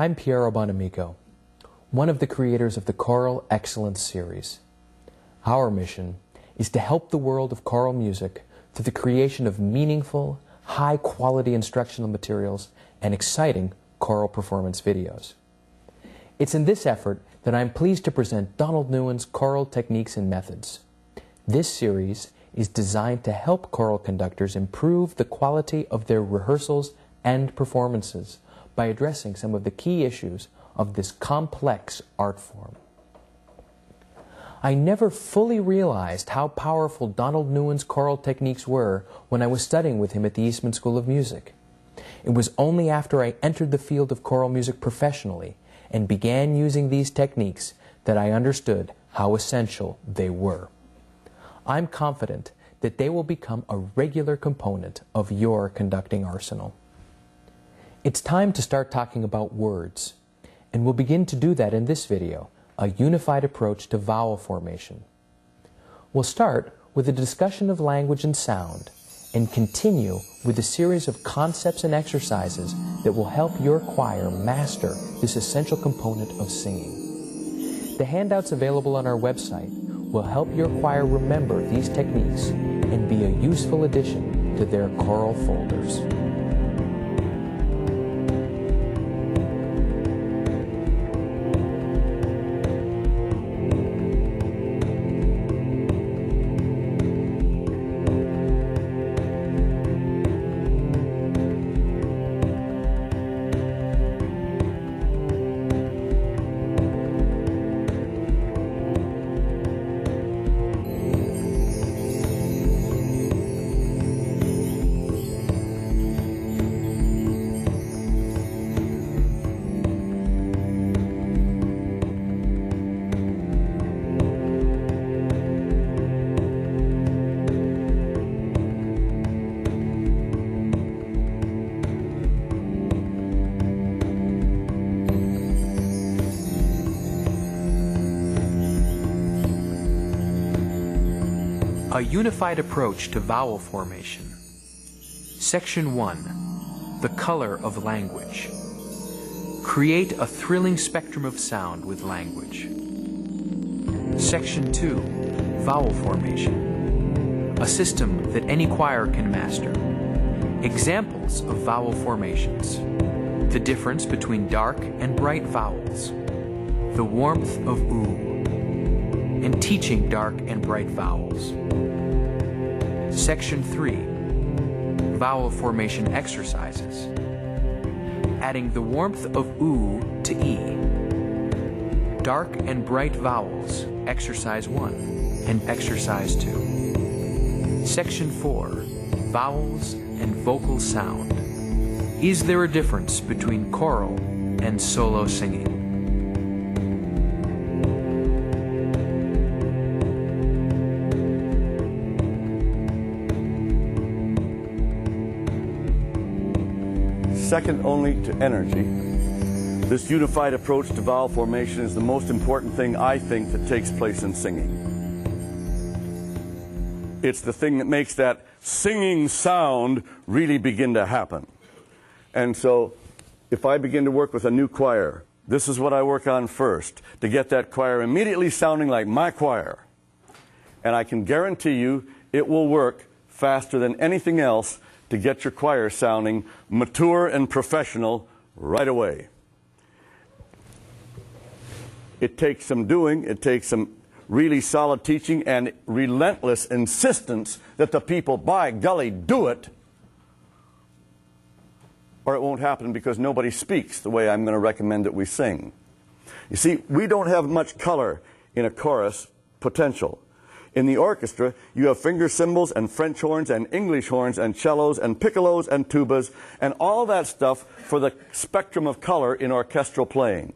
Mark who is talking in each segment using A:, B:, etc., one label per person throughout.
A: I'm Piero Bonamico, one of the creators of the Choral Excellence series. Our mission is to help the world of choral music through the creation of meaningful, high-quality instructional materials and exciting choral performance videos. It's in this effort that I'm pleased to present Donald Nguyen's Choral Techniques and Methods. This series is designed to help choral conductors improve the quality of their rehearsals and performances by addressing some of the key issues of this complex art form. I never fully realized how powerful Donald Nguyen's choral techniques were when I was studying with him at the Eastman School of Music. It was only after I entered the field of choral music professionally and began using these techniques that I understood how essential they were. I'm confident that they will become a regular component of your conducting arsenal. It's time to start talking about words, and we'll begin to do that in this video, a unified approach to vowel formation. We'll start with a discussion of language and sound, and continue with a series of concepts and exercises that will help your choir master this essential component of singing. The handouts available on our website will help your choir remember these techniques and be a useful addition to their choral folders. A unified approach to vowel formation. Section 1. The color of language. Create a thrilling spectrum of sound with language. Section 2. Vowel formation. A system that any choir can master. Examples of vowel formations. The difference between dark and bright vowels. The warmth of oo. And teaching dark and bright vowels. Section 3. Vowel formation exercises. Adding the warmth of oo to e. Dark and bright vowels, exercise 1 and exercise 2. Section 4. Vowels and vocal sound. Is there a difference between choral and solo singing?
B: Second only to energy, this unified approach to vowel formation is the most important thing I think that takes place in singing. It's the thing that makes that singing sound really begin to happen. And so if I begin to work with a new choir, this is what I work on first, to get that choir immediately sounding like my choir. And I can guarantee you it will work faster than anything else to get your choir sounding mature and professional right away. It takes some doing, it takes some really solid teaching and relentless insistence that the people, by golly, do it, or it won't happen because nobody speaks the way I'm going to recommend that we sing. You see, we don't have much color in a chorus potential. In the orchestra, you have finger cymbals and French horns and English horns and cellos and piccolos and tubas and all that stuff for the spectrum of color in orchestral playing.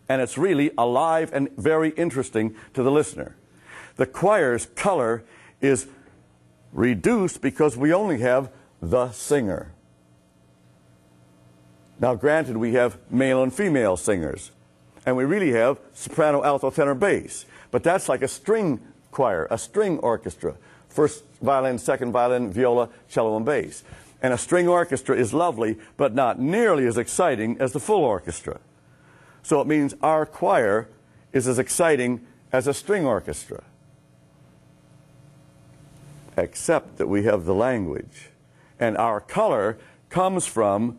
B: And it's really alive and very interesting to the listener. The choir's color is reduced because we only have the singer. Now granted, we have male and female singers, and we really have soprano, alto, tenor, bass, but that's like a string choir, a string orchestra. First violin, second violin, viola, cello, and bass. And a string orchestra is lovely, but not nearly as exciting as the full orchestra. So it means our choir is as exciting as a string orchestra. Except that we have the language. And our color comes from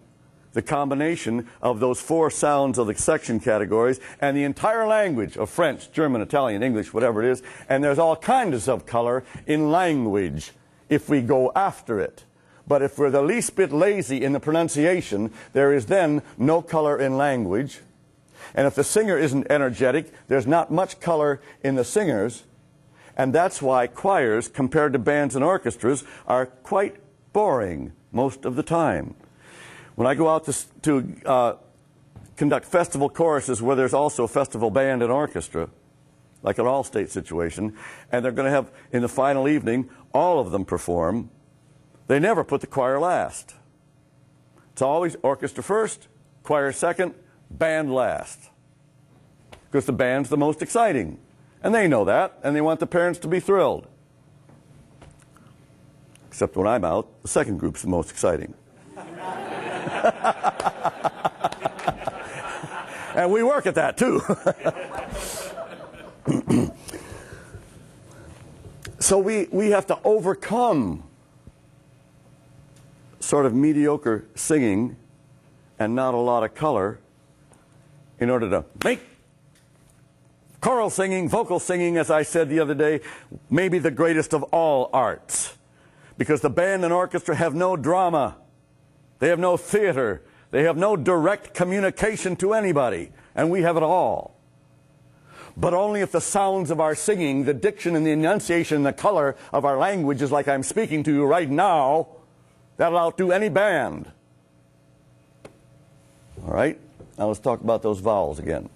B: the combination of those 4 sounds of the section categories and the entire language of French, German, Italian, English, whatever it is. And there's all kinds of color in language if we go after it. But if we're the least bit lazy in the pronunciation, there is then no color in language. And if the singer isn't energetic, there's not much color in the singers. And that's why choirs, compared to bands and orchestras, are quite boring most of the time. When I go out to conduct festival choruses where there's also festival band and orchestra, like an all-state situation, and they're going to have, in the final evening, all of them perform, they never put the choir last. It's always orchestra first, choir second, band last. Because the band's the most exciting. And they know that, and they want the parents to be thrilled. Except when I'm out, the second group's the most exciting. And we work at that, too. So we have to overcome sort of mediocre singing and not a lot of color in order to make choral singing, vocal singing, as I said the other day, maybe the greatest of all arts. Because the band and orchestra have no drama. They have no theater. They have no direct communication to anybody. And we have it all. But only if the sounds of our singing, the diction and the enunciation and the color of our language is like I'm speaking to you right now, that'll outdo any band. All right? Now let's talk about those vowels again.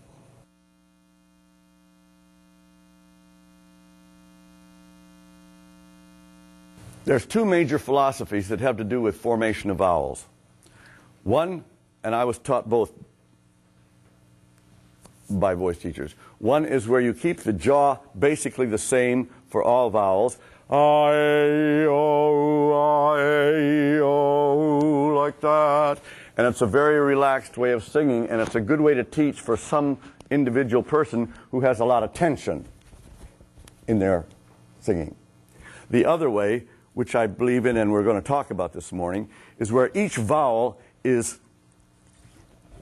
B: There's 2 major philosophies that have to do with formation of vowels. One, and I was taught both by voice teachers. One is where you keep the jaw basically the same for all vowels. I-O, like that. And it's a very relaxed way of singing, and it's a good way to teach for some individual person who has a lot of tension in their singing. The other way, which I believe in and we're going to talk about this morning, is where each vowel is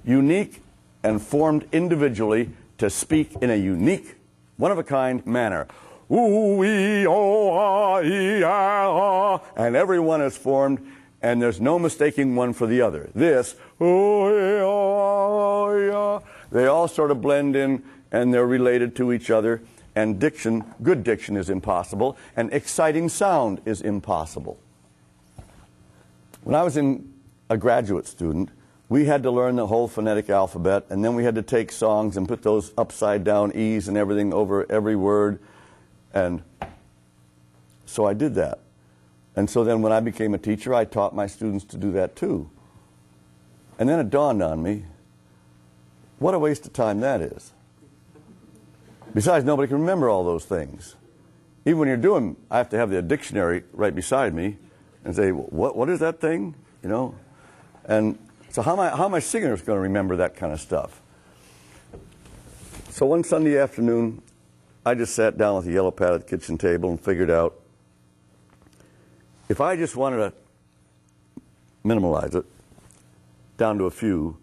B: unique and formed individually to speak in a unique, one-of-a-kind manner. Ooh, ee, oh, ah, ee, ah, ah. And every one is formed, and there's no mistaking one for the other. This, ooh, ee, oh, ah, ee, ah. They all sort of blend in, and they're related to each other. And diction, good diction is impossible, and exciting sound is impossible. When I was a graduate student, we had to learn the whole phonetic alphabet, and then we had to take songs and put those upside down E's and everything over every word. And so I did that. And so then when I became a teacher, I taught my students to do that too. And then it dawned on me, what a waste of time that is. Besides, nobody can remember all those things. Even when you're doing, I have to have the dictionary right beside me and say, what is that thing? You know? And so how am I singers going to remember that kind of stuff? So one Sunday afternoon, I just sat down with a yellow pad at the kitchen table and figured out, if I just wanted to minimalize it down to a few,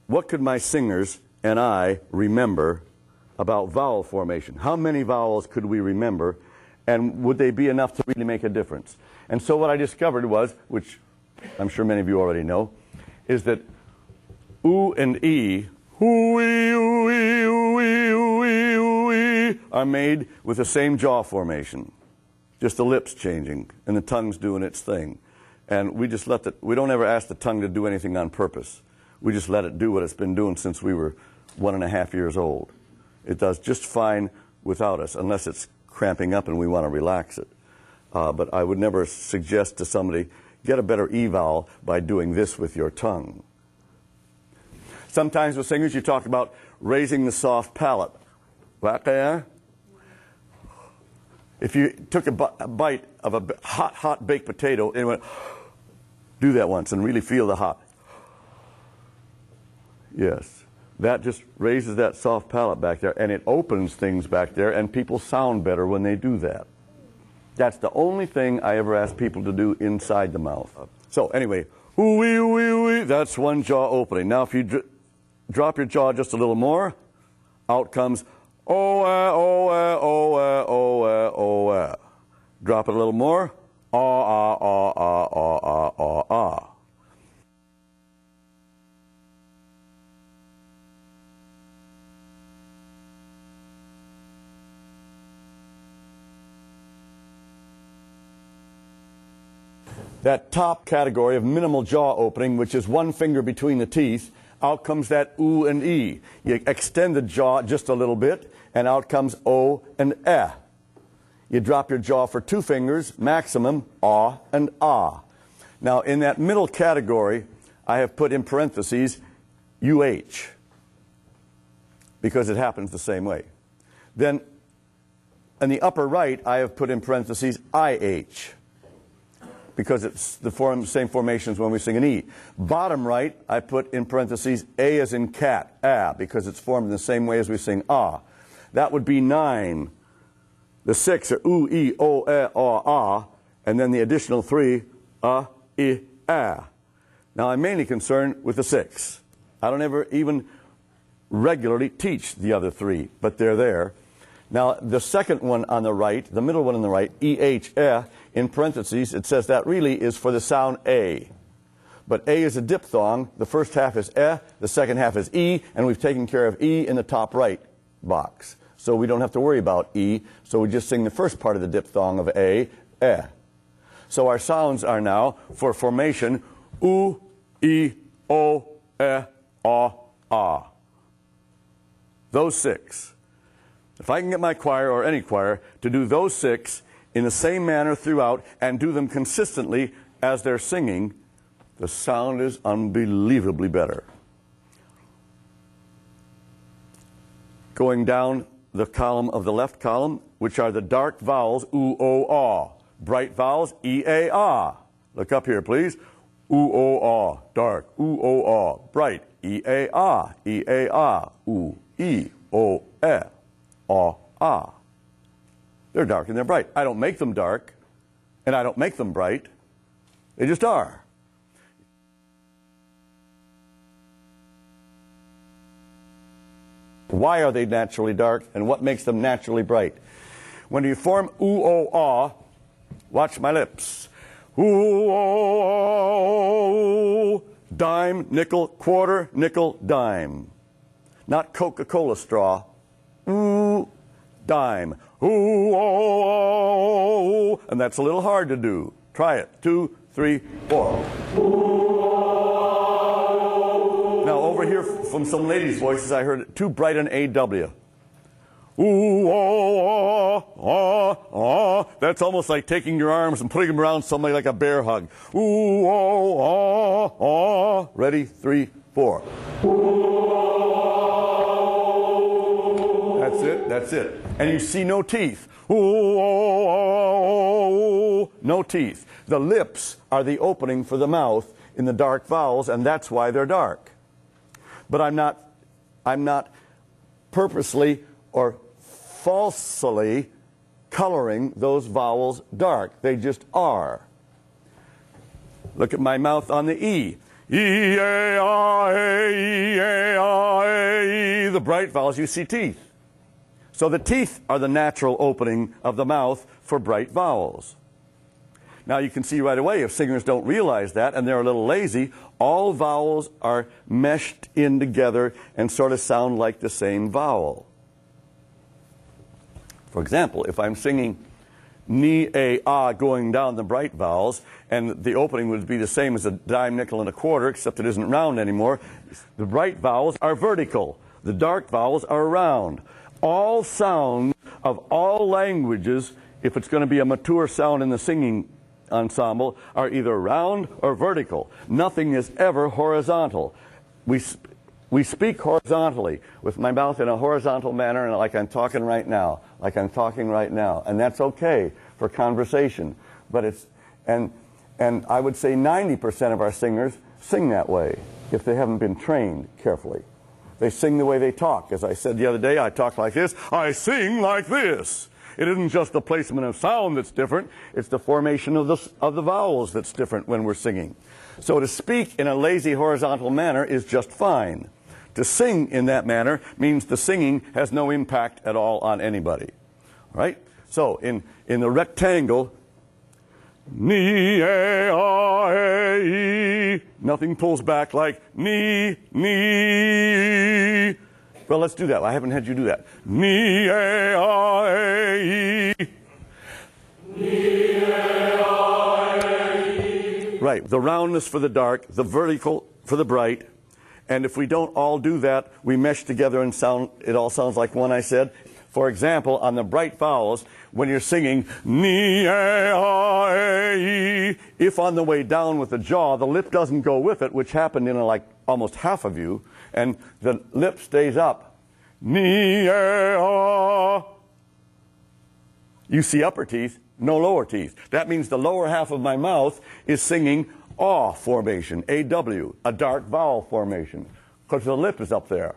B: what could my singers and I remember about vowel formation? How many vowels could we remember, and would they be enough to really make a difference? And so what I discovered was, which I'm sure many of you already know, is that oo and e, oo-ee, oo-ee, oo-ee, oo-ee, oo-ee, are made with the same jaw formation. Just the lips changing and the tongue's doing its thing. And we just we don't ever ask the tongue to do anything on purpose. We just let it do what it's been doing since we were 1.5 years old. It does just fine without us, unless it's cramping up and we want to relax it. But I would never suggest to somebody, get a better E vowel by doing this with your tongue. Sometimes with singers you talk about raising the soft palate. If you took a bite of a hot baked potato and went, do that once and really feel the hot. Yes. that just raises that soft palate back there, and it opens things back there, and people sound better when they do that. That's the only thing I ever ask people to do inside the mouth. So anyway, ooh-wee, ooh-wee, ooh-wee, that's one jaw opening. Now if you drop your jaw just a little more, out comes oh-ah, oh-ah, oh-ah, oh-ah, oh-ah. Drop it a little more, ah, ah, ah, ah, ah, ah, ah, ah. That top category of minimal jaw opening, which is one finger between the teeth, out comes that oo and e. You extend the jaw just a little bit, and out comes o and eh. You drop your jaw for 2 fingers, maximum, ah and ah. Now, in that middle category, I have put in parentheses UH, because it happens the same way. Then, in the upper right, I have put in parentheses IH, because it's the same formation as when we sing an E. Bottom right, I put in parentheses A as in cat, ah, because it's formed in the same way as we sing ah. That would be 9. The 6 are oo, e, o, eh, ah, ah, and then the additional 3, ah, I, ah. Now I'm mainly concerned with the 6. I don't ever even regularly teach the other 3, but they're there. Now the second one on the right, the middle one on the right, E-H, eh, in parentheses, it says that really is for the sound A. But A is a diphthong. The first half is eh, the second half is E, and we've taken care of E in the top right box. So we don't have to worry about E, so we just sing the first part of the diphthong of A, eh. So our sounds are now, for formation, oo, e, o, eh, ah, ah. Those 6. If I can get my choir, or any choir, to do those 6 in the same manner throughout and do them consistently as they're singing, the sound is unbelievably better. Going down the column of the left column, which are the dark vowels, oo, o, ah. Bright vowels, e, a, ah. Look up here, please. Oo, o, ah. Dark, oo, o, ah. Bright, e, a, ah. E, a, ah. Oo, e, o, eh. Ah, ah. They're dark and they're bright. I don't make them dark, and I don't make them bright. They just are. Why are they naturally dark, and what makes them naturally bright? When you form oo, o, ah, watch my lips. Ooh, oh, dime, nickel, quarter, nickel, dime. Not Coca-Cola straw. Ooh, dime. Ooh, oh, and that's a little hard to do. Try it. 2, 3, 4. Now over here from some ladies' voices, I heard it too bright an AW. Ooh, oh, ah, ah. That's almost like taking your arms and putting them around somebody like a bear hug. Ooh, oh, ah, ah. Ready? 3, 4. That's it. That's it. And you see no teeth. Ooh, oh, oh, no teeth. The lips are the opening for the mouth in the dark vowels, and that's why they're dark. But I'm not purposely or falsely coloring those vowels dark. They just are. Look at my mouth on the E. E-A-I-A, E-A-I-A. The bright vowels, you see teeth. So the teeth are the natural opening of the mouth for bright vowels. Now you can see right away, if singers don't realize that and they're a little lazy, all vowels are meshed in together and sort of sound like the same vowel. For example, if I'm singing ni, a, ah going down the bright vowels, and the opening would be the same as a dime, nickel, and a quarter, except it isn't round anymore, the bright vowels are vertical. The dark vowels are round. All sounds of all languages, if it's going to be a mature sound in the singing ensemble, are either round or vertical. Nothing is ever horizontal. We speak horizontally, with my mouth in a horizontal manner, and like I'm talking right now, and that's okay for conversation. But it's and I would say 90% of our singers sing that way if they haven't been trained carefully. They sing the way they talk. As I said the other day, I talk like this. I sing like this. It isn't just the placement of sound that's different. It's the formation of the vowels that's different when we're singing. So to speak in a lazy horizontal manner is just fine. To sing in that manner means the singing has no impact at all on anybody. All right? So in the rectangle, ni, a, a, e, nothing pulls back like ni, ni. Well, let's do that. I haven't had you do that. Ni, a, e. Ni, a, e. Right. The roundness for the dark, the vertical for the bright. And if we don't all do that, we mesh together and it all sounds like one, I said. For example, on the bright vowels, when you're singing ni, a, e, if on the way down with the jaw, the lip doesn't go with it, which happened in like almost half of you, and the lip stays up. Ni, a, you see upper teeth, no lower teeth. That means the lower half of my mouth is singing aw formation, A-W, a dark vowel formation, because the lip is up there.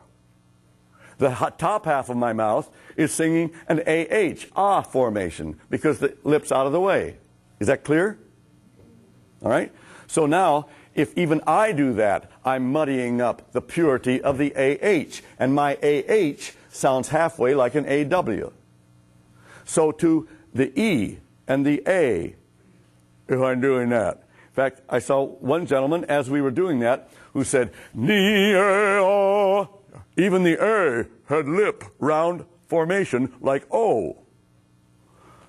B: The top half of my mouth is singing an A-H, ah formation, because the lip's out of the way. Is that clear? All right? So now, if even I do that, I'm muddying up the purity of the A-H, and my A-H sounds halfway like an A-W. So to the E and the A, if I'm doing that. In fact, I saw one gentleman, as we were doing that, who said, ni, a, even the A had lip round formation like O.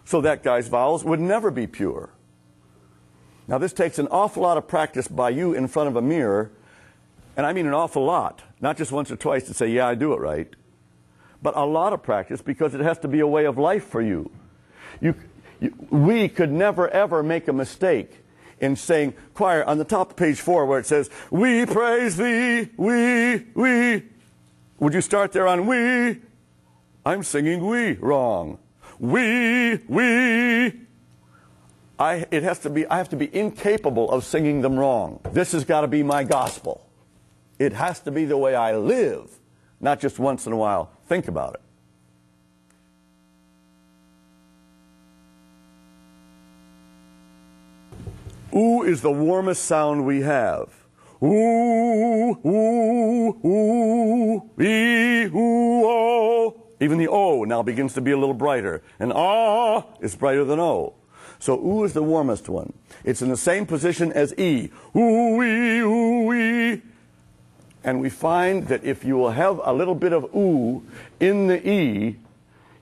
B: So that guy's vowels would never be pure. Now this takes an awful lot of practice by you in front of a mirror, and I mean an awful lot, not just once or twice to say, yeah, I do it right, but a lot of practice because it has to be a way of life for you. We could never ever make a mistake in saying, choir, on the top of page 4 where it says, we praise thee, we. Would you start there on we? I'm singing we wrong. We. I have to be incapable of singing them wrong. This has got to be my gospel. It has to be the way I live, not just once in a while think about it. Ooh is the warmest sound we have. Ooh, ooh, ooh, ee, ooh, oh. Even the O now begins to be a little brighter. And ah is brighter than O. So ooh is the warmest one. It's in the same position as E. Ooh, ee, ooh, ee. And we find that if you will have a little bit of ooh in the E,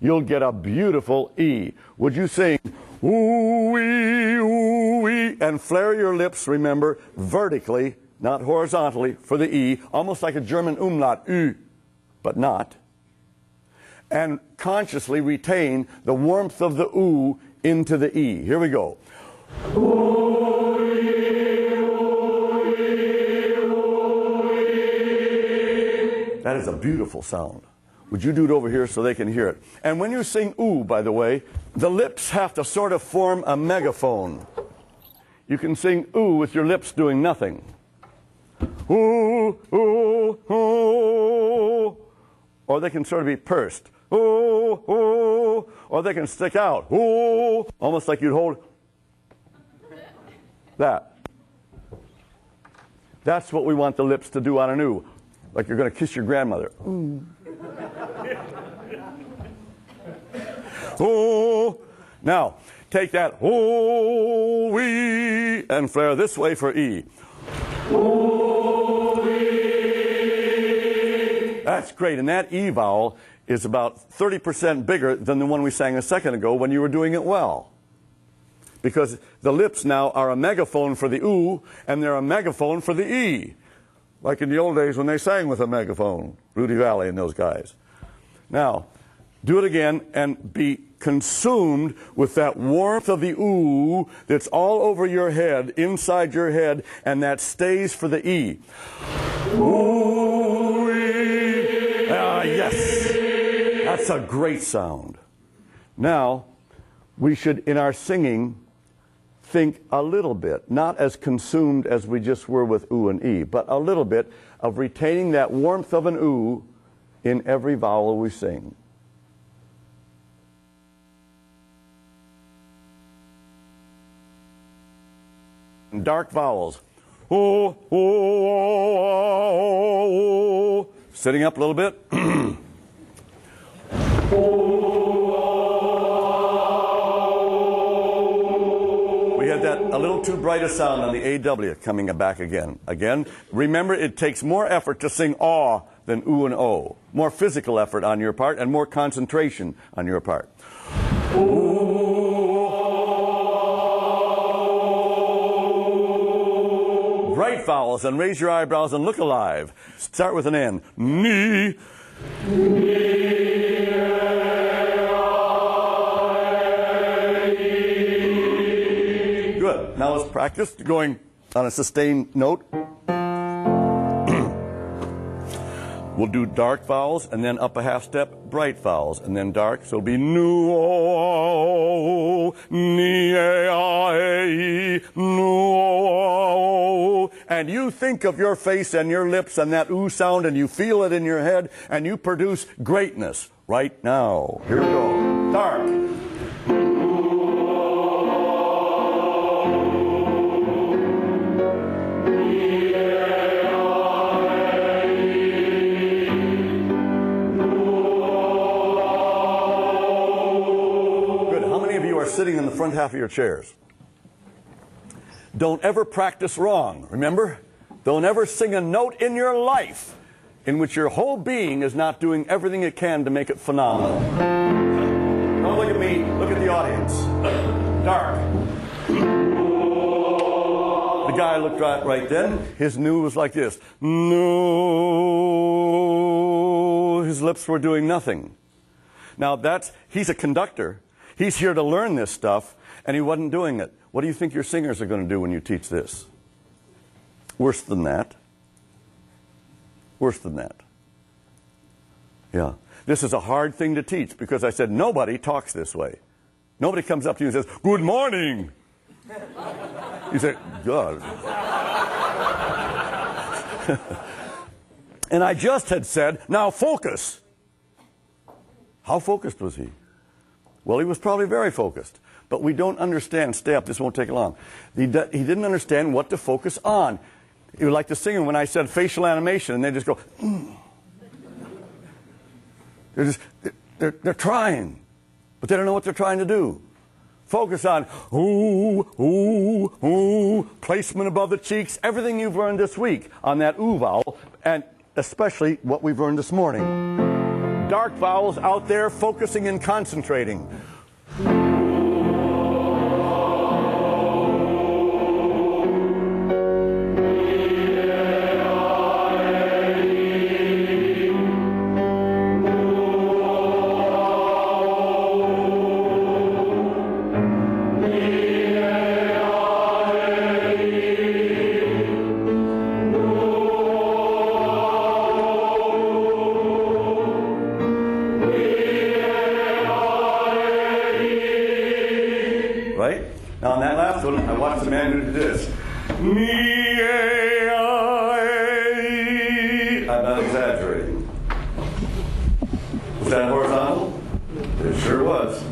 B: you'll get a beautiful E. Would you sing ooh, ee, ooh, ee, and flare your lips, remember, vertically, not horizontally, for the E, almost like a German umlaut, Ü, but not. And consciously retain the warmth of the ooh into the E. Here we go. Ooh, ee, ooh, ee, ooh, ee. That is a beautiful sound. Would you do it over here so they can hear it? And when you sing ooh, by the way, the lips have to sort of form a megaphone. You can sing ooh with your lips doing nothing. Ooh, ooh, ooh. Or they can sort of be pursed. Ooh, ooh. Or they can stick out. Ooh. Almost like you'd hold that. That's what we want the lips to do on an ooh. Like you're going to kiss your grandmother. Ooh. Oh, now take that oh, we, and flare this way for E. Oh, we. That's great, and that E vowel is about 30% bigger than the one we sang a second ago when you were doing it well. Because the lips now are a megaphone for the oo, and they're a megaphone for the E. Like in the old days when they sang with a megaphone, Rudy Valley and those guys. Now, do it again and be consumed with that warmth of the ooh that's all over your head, inside your head, and that stays for the E. Ooh-wee. Ah, yes. That's a great sound. Now, we should, in our singing, think a little bit, not as consumed as we just were with ooh and ee, but a little bit of retaining that warmth of an ooh in every vowel we sing. Dark vowels. Oh, oh, oh, oh. Sitting up a little bit. We had that a little too bright a sound on the AW coming back again. Again, remember it takes more effort to sing aw than ooh and oh. More physical effort on your part and more concentration on your part. Bright vowels, and raise your eyebrows and look alive. Start with an N. Ni. Good. Now let's practice going on a sustained note. We'll do dark vowels and then up a half step, bright vowels, and then dark. So it'll be nu, o, ni, a, e, nu, o. And you think of your face and your lips and that ooh sound, and you feel it in your head, and you produce greatness right now. Here we go. Dark. Sitting in the front half of your chairs. Don't ever practice wrong, remember? Don't ever sing a note in your life in which your whole being is not doing everything it can to make it phenomenal. Don't look at me, look at the audience. Dark. The guy looked right then. His nu was like this. No. His lips were doing nothing. Now he's a conductor. He's here to learn this stuff, and he wasn't doing it. What do you think your singers are going to do when you teach this? Worse than that. Worse than that. Yeah. This is a hard thing to teach because I said nobody talks this way. Nobody comes up to you and says, "Good morning." You say, "God." And I just had said, "Now focus." How focused was he? Well, he was probably very focused, but we don't understand. Stay up, this won't take long. He didn't understand what to focus on. He would like to sing when I said facial animation, and they just go, They're trying, but they don't know what they're trying to do. Focus on ooh, ooh, ooh, placement above the cheeks, everything you've learned this week on that ooh vowel, and especially what we've learned this morning. Dark vowels out there focusing and concentrating. Right? Now on that last one, I watched the man who did this. I'm not exaggerating. Was that horizontal? It sure was.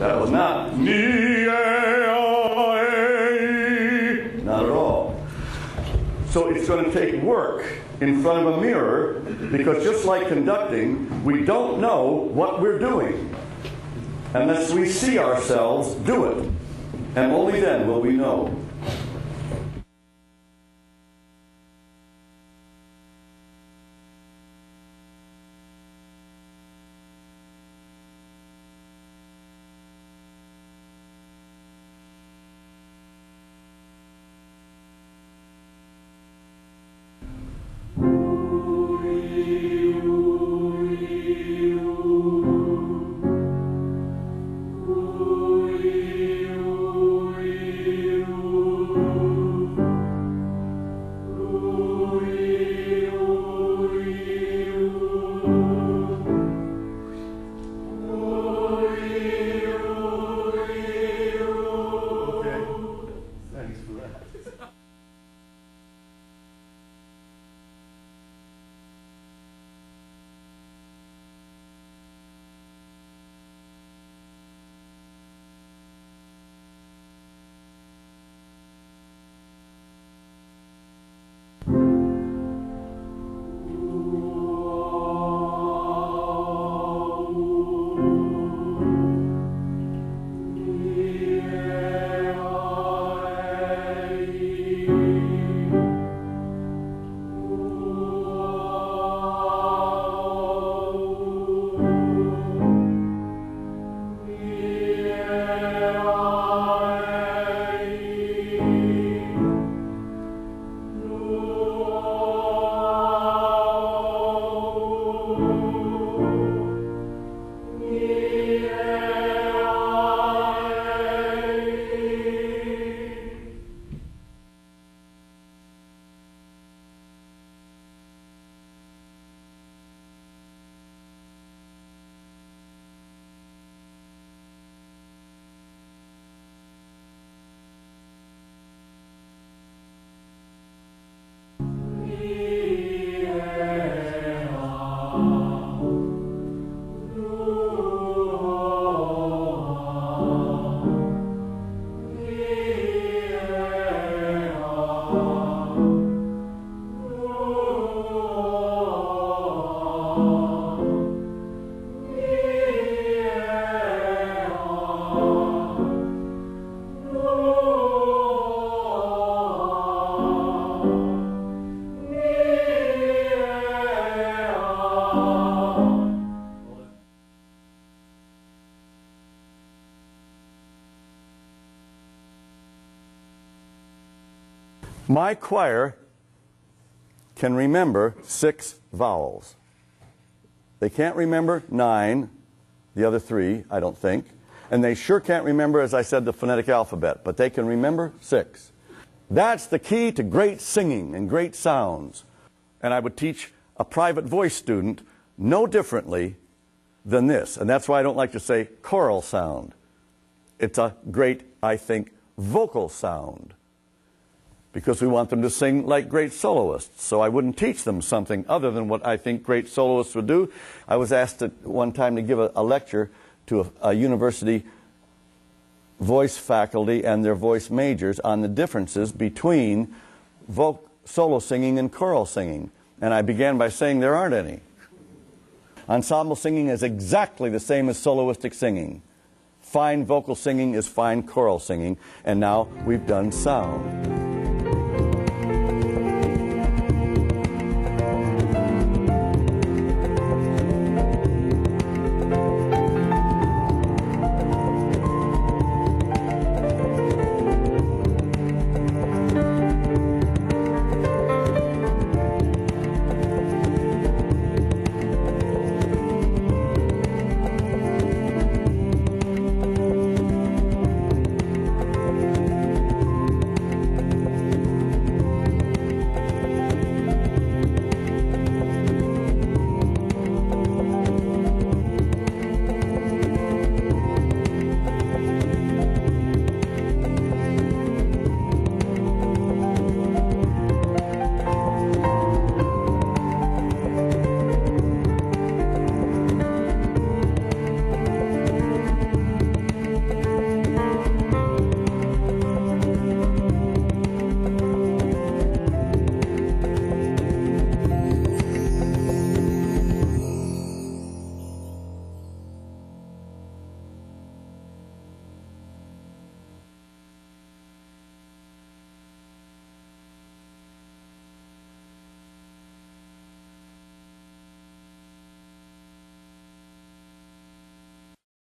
B: That was not. Not at all. So it's going to take work in front of a mirror because just like conducting, we don't know what we're doing unless we see ourselves do it. And only then will we know. My choir can remember 6 vowels. They can't remember 9, the other 3, I don't think. And they sure can't remember, as I said, the phonetic alphabet, but they can remember 6. That's the key to great singing and great sounds. And I would teach a private voice student no differently than this. And that's why I don't like to say choral sound. It's a great, I think, vocal sound, because we want them to sing like great soloists. So I wouldn't teach them something other than what I think great soloists would do. I was asked at one time to give a lecture to a university voice faculty and their voice majors on the differences between solo singing and choral singing. And I began by saying there aren't any. Ensemble singing is exactly the same as soloistic singing. Fine vocal singing is fine choral singing, and now we've done sound.